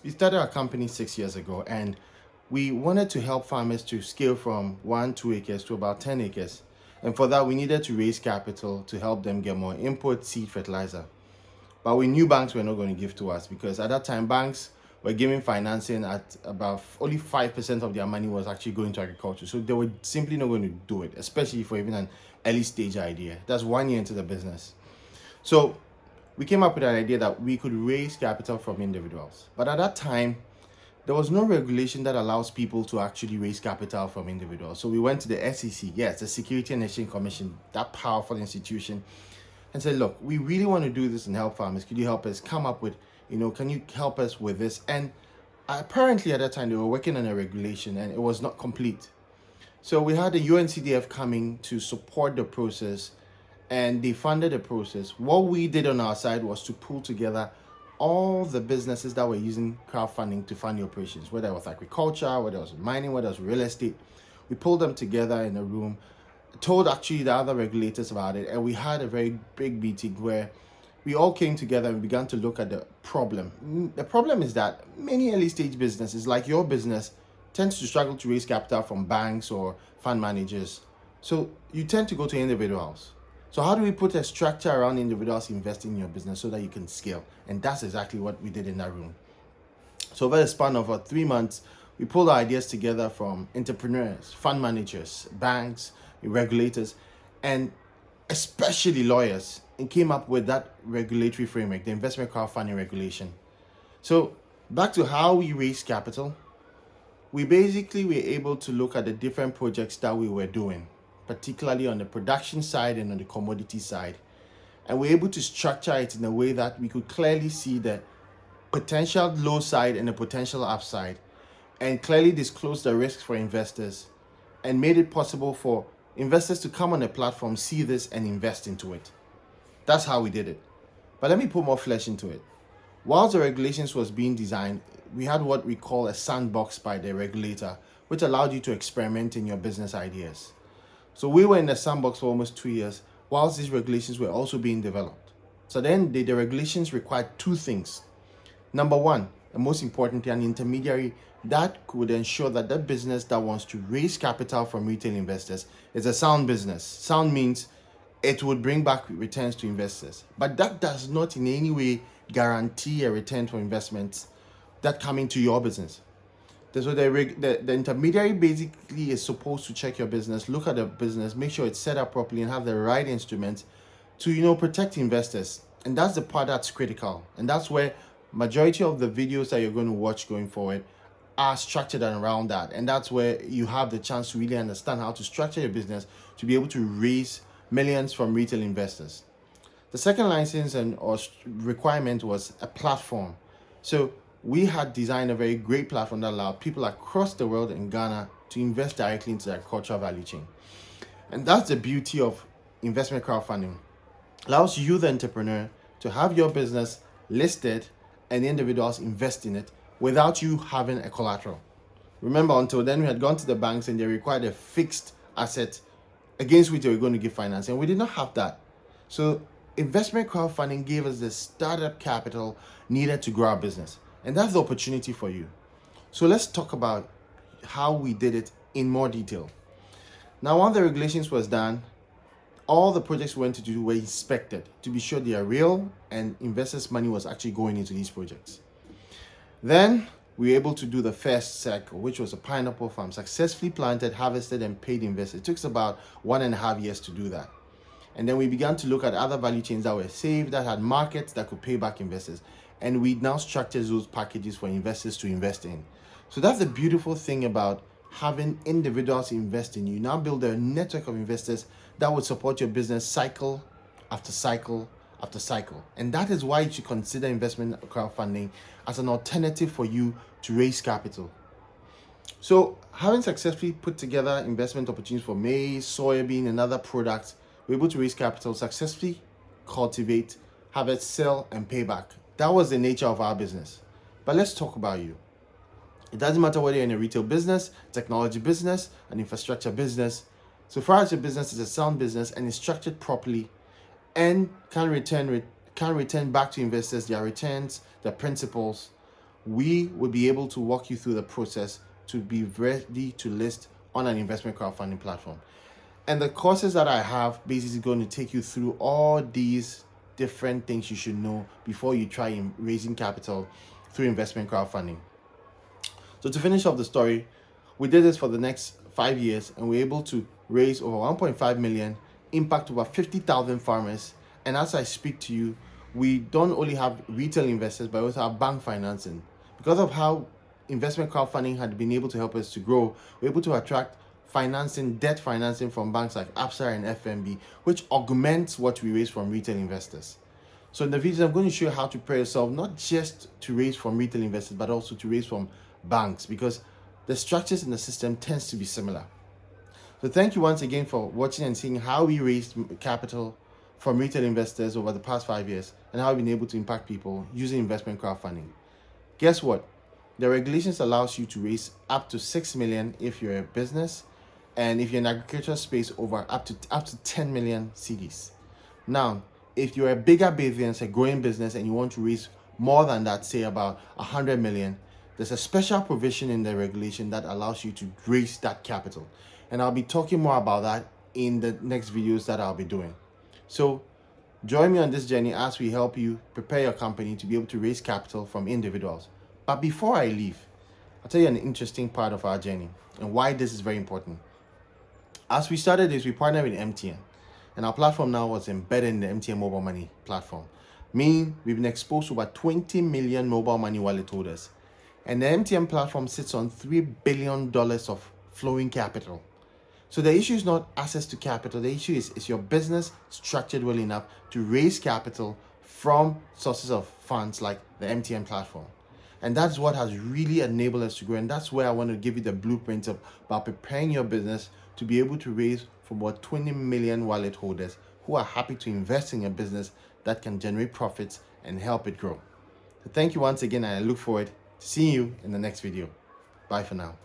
We started our company 6 years ago, and we wanted to help farmers to scale from 1, 2 acres to about 10 acres. And for that, we needed to raise capital to help them get more input, seed, fertilizer. But we knew banks were not going to give to us because at that time, banks were giving financing at about only 5% of their money was actually going to agriculture. So they were simply not going to do it, especially for even an early stage idea. That's 1 year into the business. So we came up with an idea that we could raise capital from individuals. But at that time, there was no regulation that allows people to actually raise capital from individuals. So we went to the SEC, yes, the Security and Exchange Commission, that powerful institution, and said, look, we really want to do this and help farmers. Could you help us come up with, can you help us with this? And apparently at that time, they were working on a regulation and it was not complete. So we had the UNCDF coming to support the process and they funded the process. What we did on our side was to pull together all the businesses that were using crowdfunding to fund the operations, whether it was agriculture, whether it was mining, whether it was real estate. We pulled them together in a room, told actually the other regulators about it, and we had a very big meeting where we all came together and began to look at the problem. The problem is that many early stage businesses, like your business, tends to struggle to raise capital from banks or fund managers. So you tend to go to individuals. So how do we put a structure around individuals investing in your business so that you can scale? And that's exactly what we did in that room. So over the span of 3 months, we pulled our ideas together from entrepreneurs, fund managers, banks, regulators, and especially lawyers, and came up with that regulatory framework, the investment crowdfunding regulation. So back to how we raised capital, we basically were able to look at the different projects that we were doing, particularly on the production side and on the commodity side. And we're able to structure it in a way that we could clearly see the potential low side and the potential upside, and clearly disclose the risks for investors and made it possible for investors to come on the platform, see this and invest into it. That's how we did it. But let me put more flesh into it. Whilst the regulations was being designed, we had what we call a sandbox by the regulator, which allowed you to experiment in your business ideas. So we were in the sandbox for almost 2 years, whilst these regulations were also being developed. So then the regulations required two things. Number one, and most importantly, an intermediary that could ensure that that business that wants to raise capital from retail investors is a sound business. Sound means it would bring back returns to investors. But that does not in any way guarantee a return for investments that come into your business. So the intermediary basically is supposed to check your business, look at the business, make sure it's set up properly and have the right instruments to protect investors. And that's the part that's critical. And that's where majority of the videos that you're going to watch going forward are structured around that. And that's where you have the chance to really understand how to structure your business to be able to raise millions from retail investors. The second license or requirement was a platform. So we had designed a very great platform that allowed people across the world in Ghana to invest directly into the agricultural value chain. And that's the beauty of investment crowdfunding. It allows you, the entrepreneur, to have your business listed and individuals invest in it without you having a collateral. Remember, until then, we had gone to the banks and they required a fixed asset against which they were going to give finance, and we did not have that. So investment crowdfunding gave us the startup capital needed to grow our business. And that's the opportunity for you. So let's talk about how we did it in more detail. Now, once the regulations was done, all the projects we went to do were inspected to be sure they are real and investors' money was actually going into these projects. Then we were able to do the first cycle, which was a pineapple farm, successfully planted, harvested, and paid investors. It took us about 1.5 years to do that. And then we began to look at other value chains that were safe, that had markets that could pay back investors. And we now structure those packages for investors to invest in. So that's the beautiful thing about having individuals invest in you. You now build a network of investors that would support your business cycle after cycle after cycle. And that is why you should consider investment crowdfunding as an alternative for you to raise capital. So having successfully put together investment opportunities for maize, soybean, and other products, we're able to raise capital, successfully cultivate, harvest, sell, and pay back. That was the nature of our business. But let's talk about you. It doesn't matter whether you're in a retail business, technology business, an infrastructure business. So far as your business is a sound business and is structured properly and can return back to investors their returns, their principals, we will be able to walk you through the process to be ready to list on an investment crowdfunding platform. And the courses that I have basically going to take you through all these different things you should know before you try in raising capital through investment crowdfunding. So to finish off the story, we did this for the next 5 years and we were able to raise over 1.5 million, impact over 50,000 farmers. And as I speak to you, we don't only have retail investors, but we also have bank financing. Because of how investment crowdfunding had been able to help us to grow, we're able to attract financing, debt financing from banks like ABSA and FMB, which augments what we raise from retail investors. So in the video, I'm going to show you how to prepare yourself, not just to raise from retail investors, but also to raise from banks, because the structures in the system tends to be similar. So thank you once again for watching and seeing how we raised capital from retail investors over the past 5 years and how we've been able to impact people using investment crowdfunding. Guess what? The regulations allows you to raise up to 6 million if you're a business, and if you're in agriculture space, over up to 10 million cedis. Now, if you're a bigger business, a growing business, and you want to raise more than that, say about 100 million, there's a special provision in the regulation that allows you to raise that capital. And I'll be talking more about that in the next videos that I'll be doing. So join me on this journey as we help you prepare your company to be able to raise capital from individuals. But before I leave, I'll tell you an interesting part of our journey and why this is very important. As we started this, we partnered with MTN, and our platform now was embedded in the MTN mobile money platform, meaning we've been exposed to about 20 million mobile money wallet holders. And the MTN platform sits on $3 billion of flowing capital. So the issue is not access to capital. The issue is your business structured well enough to raise capital from sources of funds like the MTN platform. And that's what has really enabled us to grow. And that's where I want to give you the blueprint about preparing your business to be able to raise from about 20 million wallet holders who are happy to invest in your business that can generate profits and help it grow. So thank you once again, and I look forward to seeing you in the next video. Bye for now.